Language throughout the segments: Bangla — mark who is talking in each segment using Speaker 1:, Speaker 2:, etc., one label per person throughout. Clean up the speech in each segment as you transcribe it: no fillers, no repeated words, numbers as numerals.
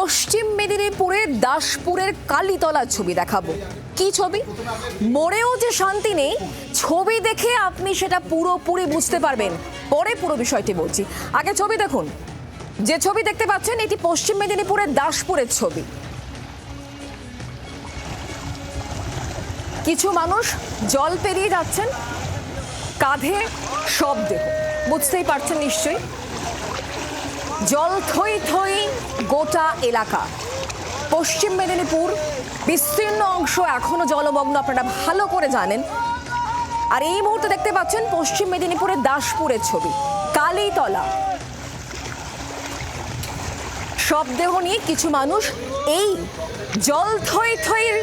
Speaker 1: পশ্চিম মেদিনীপুরের দাসপুরের কালীতলার ছবি দেখাবো। কি ছবি? মরেও যে শান্তি নেই, ছবি দেখে আপনি সেটা পুরোপুরি বুঝতে পারবেন। পরে পুরো বিষয়টি বলছি, আগে ছবি দেখুন। যে ছবি দেখতে পাচ্ছেন এটি পশ্চিম মেদিনীপুরের দাসপুরের ছবি। কিছু মানুষ জল পেরিয়ে যাচ্ছেন, কাঁধে শবদেহ, বুঝতেই পারছেন নিশ্চয়ই। জল থই থই গোটা এলাকা। পশ্চিম মেদিনীপুর বিস্তীর্ণ অংশ এখনো জলমগ্ন, আপনারা ভালো করে জানেন। আর এই মুহূর্তে দেখতে পাচ্ছেন পশ্চিম মেদিনীপুরের দাসপুরের ছবি, কালীতলা। শবদেহ নিয়ে কিছু মানুষ এই জল থই থইয়ের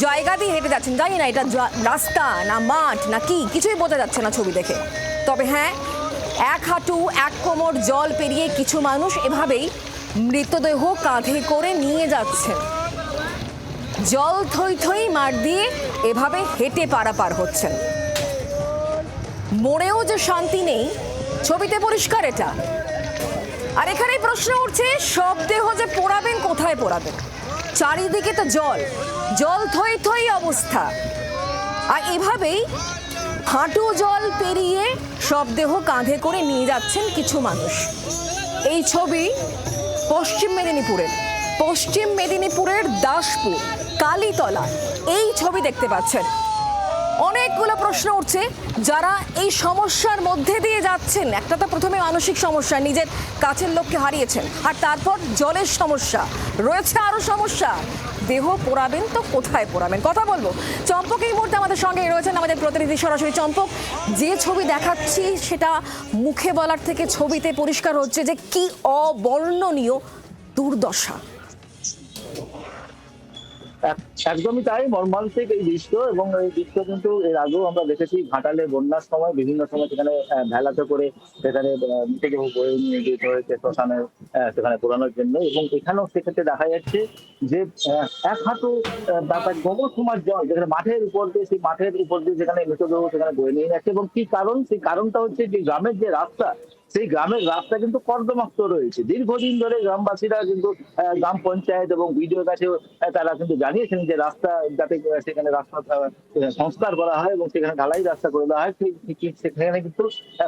Speaker 1: জায়গা দিয়ে হেঁটে যাচ্ছেন। জানি না এটা রাস্তা না মাঠ না কি, কিছুই বোঝা যাচ্ছে না ছবি দেখে। তবে হ্যাঁ, এক হাঁটু এক কোমর জল পেরিয়ে কিছু মানুষ এভাবেই মৃতদেহ কাঁধে করে নিয়ে যাচ্ছেন। জল থই থই মাঠ দিয়ে এভাবে হেঁটে পারাপার হচ্ছেন। মরেও যে শান্তি নেই, ছবিতে পরিষ্কার এটা। আর এখানেই প্রশ্ন উঠছে, শবদেহ যে পোড়াবেন কোথায় পোড়াবেন? চারিদিকে তো জল, জল থই থই অবস্থা। আর এভাবেই হাঁটু জল পেরিয়ে শবদেহ কাঁধে করে নিয়ে যাচ্ছেন কিছু মানুষ। এই ছবি পশ্চিম মেদিনীপুরের দাসপুর কালীতলা। এই ছবি দেখতে পাচ্ছেন। অনেকগুলো প্রশ্ন উঠছে, যারা এই সমস্যার মধ্যে দিয়ে যাচ্ছেন। একটা তো প্রথমে মানসিক সমস্যা, নিজের কাছের লোককে হারিয়েছেন, আর তারপর জলের সমস্যা রয়েছে, আরো সমস্যা। দেহ পোড়াবেন তো কোথায় পোড়াবেন? কথা বলবো। চম্পক এই মুহূর্তে আমাদের সঙ্গে রয়েছেন, আমাদের প্রতিনিধি সরাসরি। চম্পক, যে ছবি দেখাচ্ছি সেটা মুখে বলার থেকে ছবিতে পরিষ্কার হচ্ছে যে কি অবর্ণনীয় দুর্দশা।
Speaker 2: একদমই তাই, মর্মান্তিক এই দৃশ্য। এবং এই দৃশ্য কিন্তু এর আগেও আমরা দেখেছি ঘাটালে বন্যার সময়, বিভিন্ন সময় সেখানে ভেলাতে করে সেখানে মৃতদেহ বয়ে নিয়ে যেতে হয়েছে শ্মশানে, সেখানে পোড়ানোর জন্য। এবং এখানেও সেক্ষেত্রে দেখা যাচ্ছে যে এক হাঁটু গোবর সমাজ জল যেখানে মাঠের উপর দিয়ে, সেই মাঠের উপর দিয়ে যেখানে মৃতদেহ সেখানে বয়ে নিয়ে যাচ্ছে। এবং কি কারণ? সেই কারণটা হচ্ছে যে গ্রামের যে রাস্তা, সেই গ্রামের রাস্তা কিন্তু কর্দমাক্ত রয়েছে। দীর্ঘদিন ধরে গ্রামবাসীরা কিন্তু গ্রাম পঞ্চায়েত এবং বিডিওর কাছে তারা কিন্তু জানিয়েছেন যে রাস্তা যাতে সেখানে রাস্তা সংস্কার করা হয় এবং সেখানে ঢালাই রাস্তা করে দেওয়া হয়। সেখানে কিন্তু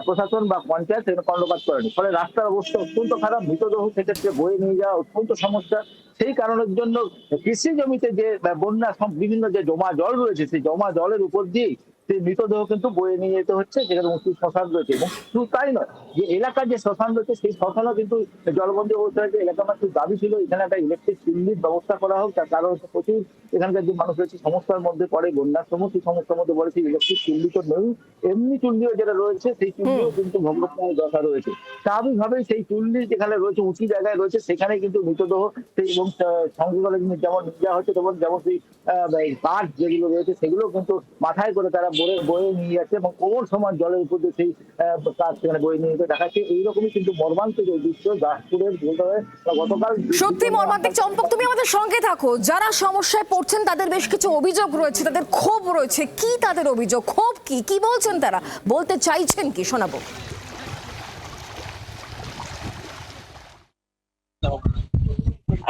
Speaker 2: প্রশাসন বা পঞ্চায়েত সেখানে কর্ণপাত করেনি। ফলে রাস্তার অবস্থা অত্যন্ত খারাপ, মৃতদেহ সেক্ষেত্রে বয়ে নিয়ে যাওয়া অত্যন্ত সমস্যা। সেই কারণের জন্য কৃষি জমিতে যে বন্যা বিভিন্ন যে জমা জল রয়েছে, সেই জমা জলের উপর দিয়েই সেই মৃতদেহ কিন্তু বয়ে নিয়ে যেতে হচ্ছে, যেখানে উঁচু শ্মশান রয়েছে। এবং শুধু তাই নয়, যে এলাকার যে শ্মশান রয়েছে সেই শ্মশানও কিন্তু জলবন্দী অবস্থা হয়েছে। এলাকার মানুষের দাবি ছিল এখানে একটা ইলেকট্রিক চুল্লির ব্যবস্থা করা হোক, তার কারণ প্রচুর এখানকার যে মানুষ রয়েছে সমস্যার মধ্যে পড়ে, বন্যার সমস্ত সমস্যার মধ্যে পড়ে। সেই ইলেকট্রিক চুল্লি তো নেই, এমনি চুল্লিও যেটা রয়েছে সেই চুল্লিও কিন্তু ভগ্ন প্রায় দশা রয়েছে। স্বাভাবিকভাবেই সেই চুল্লি যেখানে রয়েছে, উঁচু জায়গায় রয়েছে, সেখানে কিন্তু মৃতদেহ এবং সঙ্গে করে যেমন নিয়ে যাওয়া হচ্ছে, যেমন সেই কাঠ যেগুলো রয়েছে সেগুলো কিন্তু মাথায় করে তারা বয়ে নিয়ে যাচ্ছে এবং কোমর সমান জলের উপর দিয়ে সেই কাঠ সেখানে বয়ে নিয়ে যেতে দেখাচ্ছে। এইরকমই কিন্তু মর্মান্তিক এই দৃশ্য দাসপুরের গতকাল।
Speaker 1: সত্যি মর্মান্তিক। চম্পক, তুমি আমাদের সঙ্গে থাকো। যারা সমস্যায় পড়ছেন তাদের বেশ কিছু অভিযোগ রয়েছে, তাদের ক্ষোভ রয়েছে। কি তাদের অভিযোগ, ক্ষোভ কি, কি বলছেন তারা, বলতে চাইছেন কি, শোনাবো।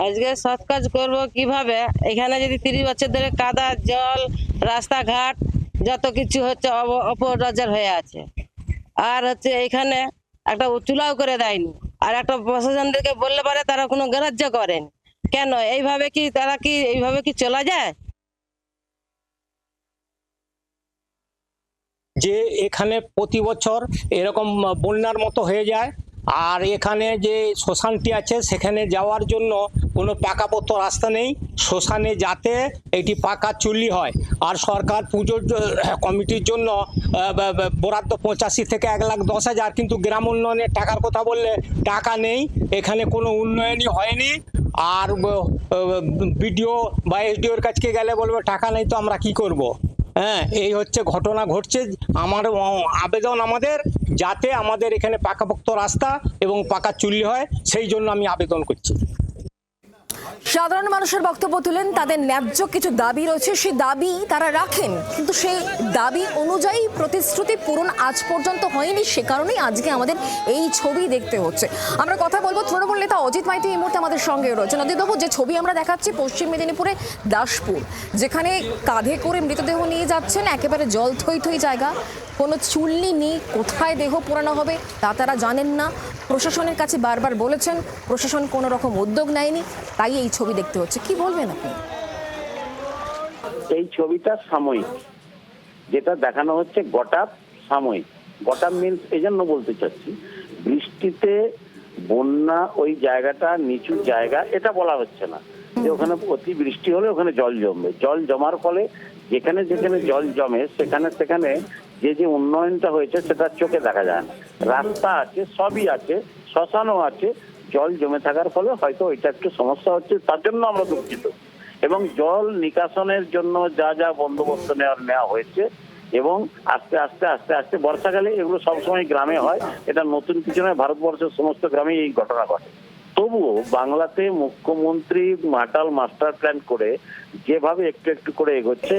Speaker 3: আজকে সৎ কাজ করবো কিভাবে? এখানে যদি 30 বছর ধরে কাদা জল, রাস্তাঘাট যত কিছু হচ্ছে অপরাজার হয়ে আছে। আর হচ্ছে এখানে একটা চুলাও করে দেয়নি। আর একটা প্রশাসনদেরকে বললে পারে তারা কোনো গ্রাহ্য করেন। কেন এইভাবে কি, তারা কি এইভাবে কি চলা যায়?
Speaker 4: যে এখানে প্রতি বছর এরকম বন্যার মতো হয়ে যায়। আর এখানে যে শ্মশানটি আছে সেখানে যাওয়ার জন্য কোনো পাকাপোক্ত রাস্তা নেই। শ্মশানে যাতে এটি পাকা চুল্লি হয়। আর সরকার পুজোর কমিটির জন্য বরাদ্দ 85 থেকে 1,10,000, কিন্তু গ্রাম উন্নয়নের টাকার কথা বললে টাকা নেই। এখানে কোনো উন্নয়নই হয়নি। আর বিডিও বা এসডিওর কাছে গেলে বলবে টাকা নেই, তো আমরা কি করব? হ্যাঁ, এই হচ্ছে ঘটনা ঘটছে। আমার আবেদন আমাদের, যাতে আমাদের এখানে পাকাপোক্ত রাস্তা এবং পাকা চুল্লি হয়, সেই জন্য আমি আবেদন করছি।
Speaker 1: সাধারণ মানুষের বক্তব্য তুলেন, তাদের ন্যায্য কিছু দাবি রয়েছে, সেই দাবি তারা রাখেন, কিন্তু সেই দাবি অনুযায়ী প্রতিশ্রুতি পূরণ আজ পর্যন্ত হয়নি। সে কারণেই আজকে আমাদের এই ছবি দেখতে হচ্ছে। আমরা কথা বলবো তৃণমূল নেতা অজিত মাইতি এই মুহূর্তে আমাদের সঙ্গে রয়েছেন। অজিতবাবু, যে ছবি আমরা দেখাচ্ছি পশ্চিম মেদিনীপুরে দাসপুর, যেখানে কাঁধে করে মৃতদেহ নিয়ে যাচ্ছেন, একেবারে জল থই থই জায়গা, কোনো চুল্লি নেই, কোথায় দেহ পোড়ানো হবে তা তারা জানেন না। প্রশাসনের কাছে বারবার বলেছেন, প্রশাসন কোনো রকম উদ্যোগ নেয়নি, তাই এই ছবি দেখতে হচ্ছে। কি বলবেন আপনি?
Speaker 5: এই ছবিটা সাময়িক, যেটা দেখানো হচ্ছে গটাপ সাময়িক। গটাপ মিন্স এই জন্য বলতে চাচ্ছি, বৃষ্টিতে বন্যা ওই জায়গাটা নিচু জায়গা এটা বলা হচ্ছে না যে ওখানে অতি বৃষ্টি হলে ওখানে জল জমবে। জল জমার ফলে যেখানে যেখানে জল জমে সেখানে সেখানে যে উন্নয়নটা হয়েছে সেটা চোখে দেখা যায় না। রাস্তা আছে, সবই আছে, শ্মশানও আছে, জল জমে থাকার ফলে হয়তো এটা একটু সমস্যা হচ্ছে, তার জন্য আমরা দুঃখিত। এবং জল নিকাশনের জন্য যা যা বন্দোবস্ত নেওয়া হয়েছে এবং আস্তে আস্তে আস্তে আস্তে বর্ষাকালে এগুলো সবসময় গ্রামে হয়, এটা নতুন কিছু নয়, ভারতবর্ষের সমস্ত গ্রামে এই ঘটনা ঘটে। তবুও বাংলাতে মুখ্যমন্ত্রী ঘাটাল মাস্টার প্ল্যান করে যেভাবে একটু একটু করে এগোচ্ছে,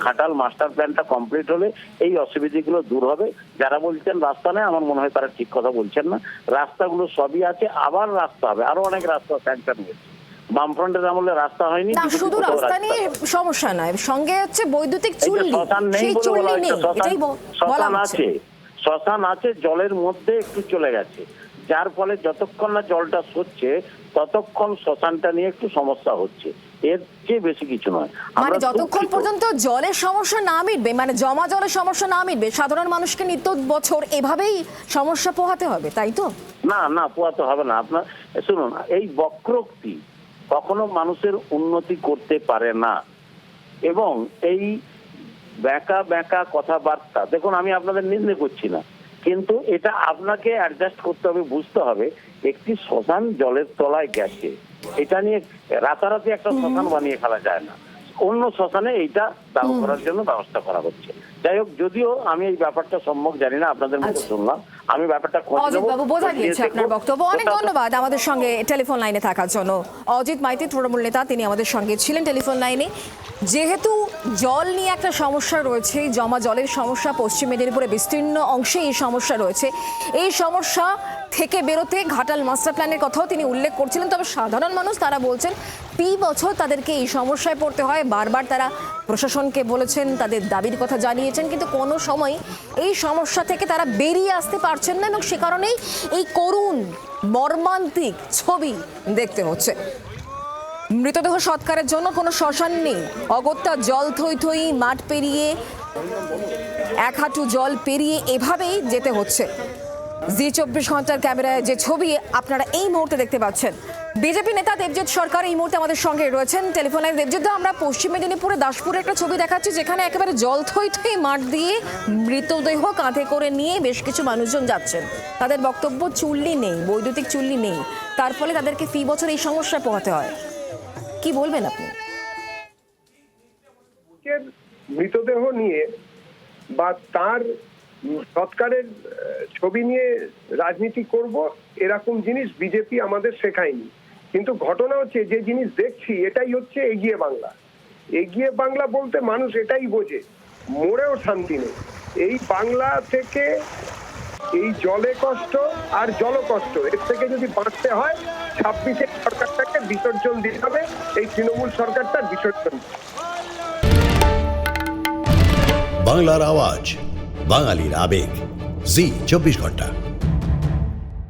Speaker 5: ঘাটাল মাস্টার প্ল্যানটা কমপ্লিট হলে এই অসুবিধাগুলো দূর হবে। যারা বলছেন রাস্তা নেই, আমার মনে হয় তারা ঠিক কথা বলছেন না। রাস্তাগুলো সবই আছে, আবার রাস্তা হবে, আরো অনেক রাস্তা স্যাংশন হয়েছে। বামফ্রন্টের আমলে রাস্তা হয়নি,
Speaker 1: না শুধু রাস্তা নিয়ে সমস্যা নয়, সঙ্গে হচ্ছে বৈদ্যুতিক চুল্লি,
Speaker 5: শ্মশান নেই
Speaker 1: সেই
Speaker 5: বলে বলা
Speaker 1: চুল্লি
Speaker 5: হচ্ছে।
Speaker 1: নেই, এটাই বলা
Speaker 5: শ্মশান
Speaker 1: হচ্ছে।
Speaker 5: আছে, শ্মশান আছে, জলের মধ্যে একটু চলে গেছে, যার ফলে যতক্ষণ না জলটা সরছে ততক্ষণ শ্মশানটা নিয়ে একটু সমস্যা হচ্ছে, এর চেয়ে বেশি কিছু নয়।
Speaker 1: মানে যতক্ষণ পর্যন্ত জলের সমস্যা না মিটবে, মানে জমা জলের সমস্যা না মিটবে, সাধারণ মানুষকে নিত্য বছর এভাবেই সমস্যা পোহাতে হবে, তাই তো?
Speaker 5: না না, পোয়াতে হবে না। আপনার শুনুন, এই বক্রোক্তি কখনো মানুষের উন্নতি করতে পারে না। এবং এই ব্যাকা ব্যাকা কথাবার্তা, দেখুন আমি আপনাদের নিন্দে করছি না, কিন্তু এটা আপনাকে অ্যাডজাস্ট করতে হবে, বুঝতে হবে একটি শ্মশান জলের তলায় গেছে, এটা নিয়ে রাতারাতি একটা শ্মশান বানিয়ে ফেলা যায় না। অন্য শ্মশানে এইটা দাহ করার জন্য ব্যবস্থা করা হচ্ছে। যাই হোক, যদিও আমি এই ব্যাপারটা সম্যক জানি না, আপনাদের মুখে শুনলাম, আমি ব্যাপারটা
Speaker 1: অজিত বাবু, বোঝা গিয়েছে আপনার বক্তব্য। অনেক ধন্যবাদ আমাদের সঙ্গে টেলিফোন লাইনে থাকার জন্য। অজিত মাইতি তৃণমূল নেতা, তিনি আমাদের সঙ্গে ছিলেন টেলিফোন লাইনে। যেহেতু জল নিয়ে একটা সমস্যা রয়েছে, জমা জলের সমস্যা, পশ্চিম মেদিনীপুরে বিস্তীর্ণ অংশে এই সমস্যা রয়েছে, এই সমস্যা থেকে বেরোতে ঘাটাল মাস্টার প্ল্যানের কথাও তিনি উল্লেখ করছিলেন। তবে সাধারণ মানুষ তারা বলছেন প্রতি বছর তাদেরকে এই সমস্যায় পড়তে হয়। বারবার তারা প্রশাসনকে বলেছেন, তাদের দাবির কথা জানিয়েছেন, কিন্তু কোনো সময় এই সমস্যা থেকে তারা বেরিয়ে আসতে পারছেন না, এবং সে কারণেই এই করুণ মর্মান্তিক ছবি দেখতে হচ্ছে। মৃতদেহ সৎকারের জন্য কোনো শ্মশান নেই, অগত্যা জল থই থই, মাঠ পেরিয়ে, এক হাঁটু জল পেরিয়ে এভাবেই যেতে হচ্ছে। জি 24 ঘন্টার ক্যামেরায় যে ছবি আপনারা এই মুহূর্তে দেখতে পাচ্ছেন, বিজেপি নেতা দেবজিৎ সরকার এই মুহূর্তে আমাদের সঙ্গে রয়েছেন টেলিফোনে। দেবজিৎ, আমরা পশ্চিম মেদিনীপুরে দাসপুরে একটা ছবি দেখাচ্ছি, যেখানে একেবারে জল থই থই মাঠ দিয়ে মৃতদেহ কাঁধে করে নিয়ে বেশ কিছু মানুষজন যাচ্ছেন। তাদের বক্তব্য চুল্লি নেই, বৈদ্যুতিক চুল্লি নেই, তার ফলে তাদেরকে ফি বছর এই সমস্যায় পোহাতে হয়। কি বলবেন আপনি?
Speaker 6: মৃতদেহ নিয়ে বা তার সৎকারের ছবি নিয়ে রাজনীতি করব, এরকম জিনিস বিজেপি আমাদের শেখায়নি। কিন্তু ঘটনা হচ্ছে, যে জিনিস দেখছি এটাই হচ্ছে এগিয়ে বাংলা। এগিয়ে বাংলা বলতে মানুষ এটাই বোঝে, মরেও শান্তি নেই। এই বাংলা থেকে এই জলে কষ্ট আর জল কষ্ট, এর থেকে যদি বাঁচতে হয় 26-এর সরকারটাকে বিসর্জন দিতে হবে, এই তৃণমূল সরকারটা বিসর্জন।
Speaker 7: বাংলার আওয়াজ, বাঙালির আবেগ, জি 24 ঘন্টা।